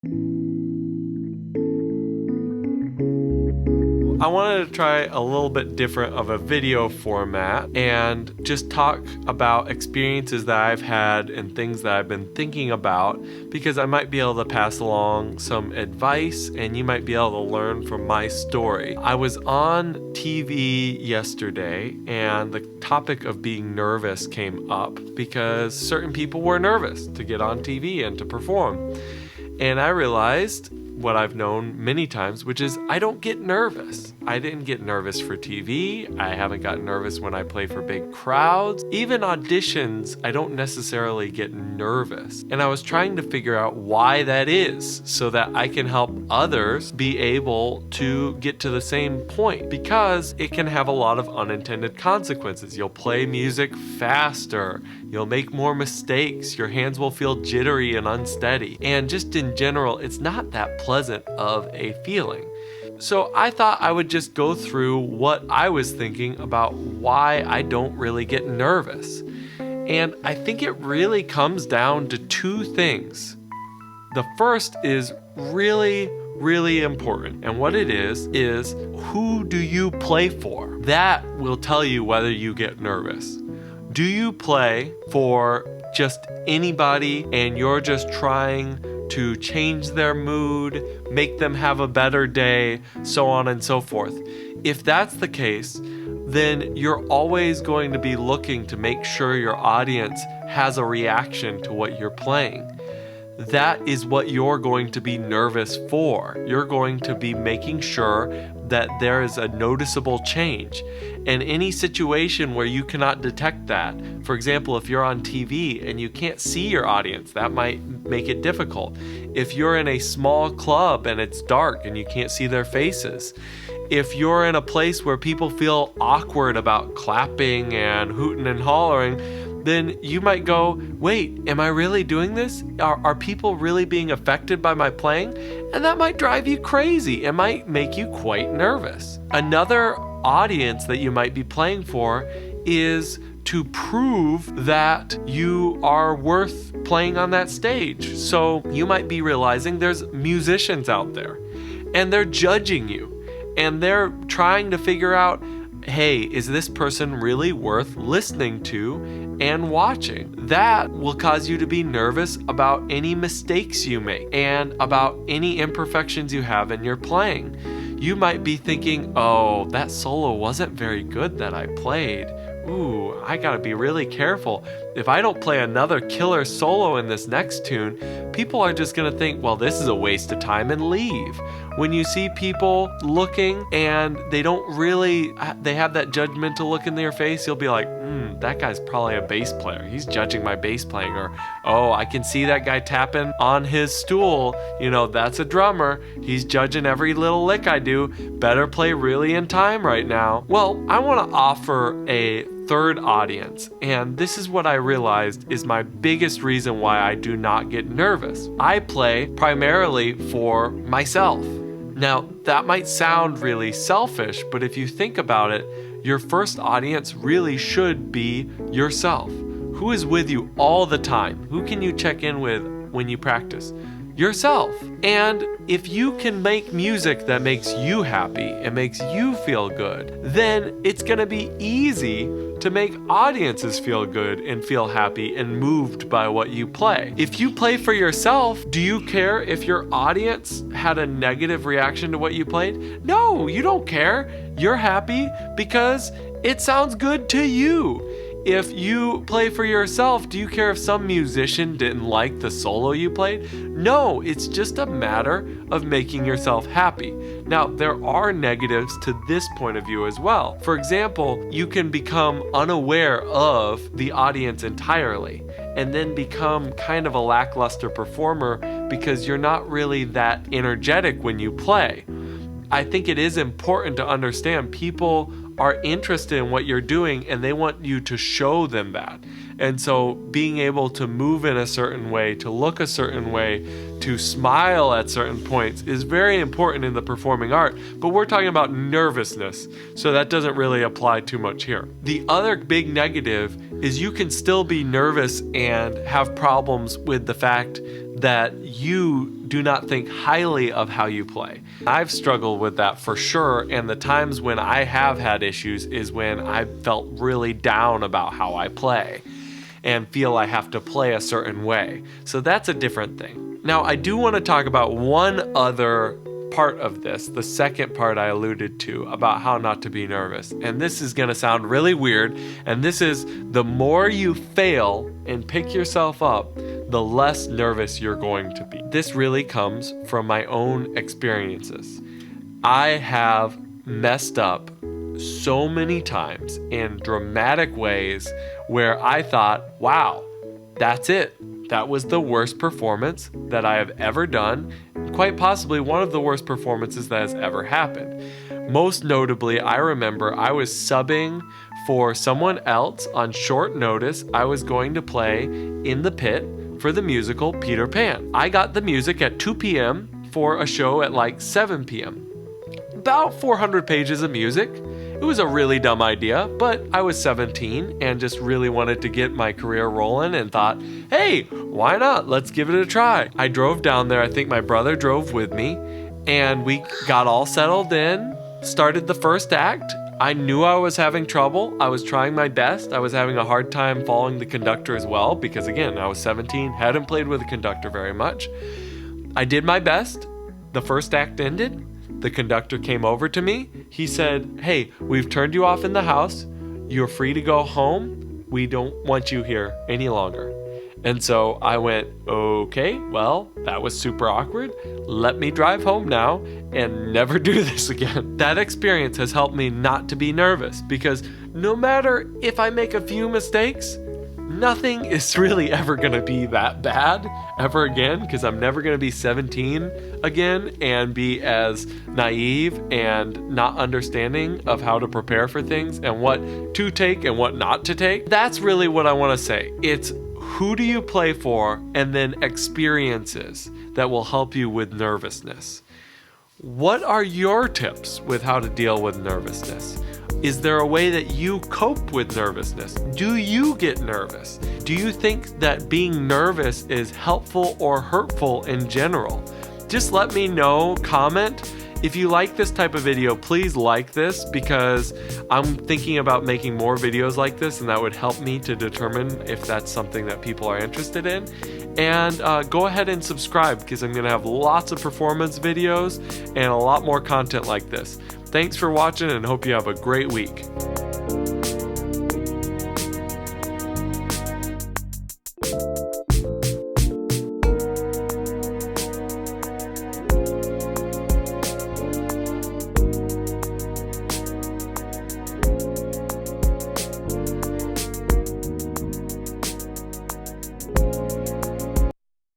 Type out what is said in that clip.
I wanted to try a little bit different of a video format and just talk about experiences that I've had and things that I've been thinking about, because I might be able to pass along some advice and you might be able to learn from my story. I was on TV yesterday and the topic of being nervous came up because certain people were nervous to get on TV and to perform. And I realized what I've known many times, which is I don't get nervous. I didn't get nervous for TV. I haven't gotten nervous when I play for big crowds. Even auditions, I don't necessarily get nervous. And I was trying to figure out why that is so that I can help others be able to get to the same point, because it can have a lot of unintended consequences. You'll play music faster. You'll make more mistakes. Your hands will feel jittery and unsteady. And just in general, it's not that pleasant of a feeling. So I thought I would just go through what I was thinking about why I don't really get nervous. And I think it really comes down to two things. The first is really important. And what it is who do you play for? That will tell you whether you get nervous. Do you play for just anybody and you're just trying to change their mood, make them have a better day, so on and so forth? If that's the case, then you're always going to be looking to make sure your audience has a reaction to what you're playing. That is what you're going to be nervous for. You're going to be making sure that there is a noticeable change. And any situation where you cannot detect that, for example, if you're on TV and you can't see your audience, that might make it difficult. If you're in a small club and it's dark and you can't see their faces, if you're in a place where people feel awkward about clapping and hooting and hollering, then you might go, wait, am I really doing this? Are people really being affected by my playing? And that might drive you crazy. It might make you quite nervous. Another audience that you might be playing for is to prove that you are worth playing on that stage. So you might be realizing there's musicians out there and they're judging you and they're trying to figure out, hey, is this person really worth listening to and watching? That will cause you to be nervous about any mistakes you make and about any imperfections you have in your playing. You might be thinking, oh, that solo wasn't very good that I played. Ooh, I gotta be really careful. If I don't play another killer solo in this next tune, people are just gonna think, well, this is a waste of time and leave. When you see people looking and they have that judgmental look in their face, you'll be like, that guy's probably a bass player. He's judging my bass playing. Or, oh, I can see that guy tapping on his stool. That's a drummer. He's judging every little lick I do. Better play really in time right now. Well, I want to offer a third audience, and this is what I realized is my biggest reason why I do not get nervous. I play primarily for myself. Now, that might sound really selfish, but if you think about it, your first audience really should be yourself. Who is with you all the time? Who can you check in with when you practice? Yourself. And if you can make music that makes you happy and makes you feel good, then it's going to be easy to make audiences feel good and feel happy and moved by what you play. If you play for yourself, do you care if your audience had a negative reaction to what you played? No, you don't care. You're happy because it sounds good to you. If you play for yourself, do you care if some musician didn't like the solo you played? No, it's just a matter of making yourself happy. Now, there are negatives to this point of view as well. For example, you can become unaware of the audience entirely and then become kind of a lackluster performer because you're not really that energetic when you play. I think it is important to understand people are interested in what you're doing and they want you to show them that. And so being able to move in a certain way, to look a certain way, to smile at certain points is very important in the performing art. But we're talking about nervousness, so that doesn't really apply too much here. The other big negative is you can still be nervous and have problems with the fact that you do not think highly of how you play. I've struggled with that for sure, and the times when I have had issues is when I felt really down about how I play and feel I have to play a certain way. So that's a different thing. Now, I do want to talk about one other part of this, the second part I alluded to about how not to be nervous. And this is going to sound really weird, and this is the more you fail and pick yourself up, the less nervous you're going to be. This really comes from my own experiences. I have messed up so many times in dramatic ways where I thought, wow, that's it. That was the worst performance that I have ever done, quite possibly one of the worst performances that has ever happened. Most notably, I remember I was subbing for someone else on short notice. I was going to play in the pit for the musical Peter Pan. I got the music at 2 p.m. for a show at like 7 p.m. About 400 pages of music. It was a really dumb idea, but I was 17 and just really wanted to get my career rolling and thought, hey, why not? Let's give it a try. I drove down there. I think my brother drove with me, and we got all settled in, started the first act. I knew I was having trouble. I was trying my best. I was having a hard time following the conductor as well because, again, I was 17, hadn't played with a conductor very much. I did my best. The first act ended. The conductor came over to me. He said, hey, we've turned you off in the house. You're free to go home. We don't want you here any longer. And so I went, okay, well, that was super awkward. Let me drive home now and never do this again. That experience has helped me not to be nervous because no matter if I make a few mistakes, nothing is really ever going to be that bad ever again because I'm never going to be 17 again and be as naive and not understanding of how to prepare for things and what to take and what not to take. That's really what I want to say. It's who do you play for and then experiences that will help you with nervousness. What are your tips with how to deal with nervousness? Is there a way that you cope with nervousness? Do you get nervous? Do you think that being nervous is helpful or hurtful in general? Just let me know, comment. If you like this type of video, please like this because I'm thinking about making more videos like this and that would help me to determine if that's something that people are interested in. And go ahead and subscribe because I'm going to have lots of performance videos and a lot more content like this. Thanks for watching and hope you have a great week.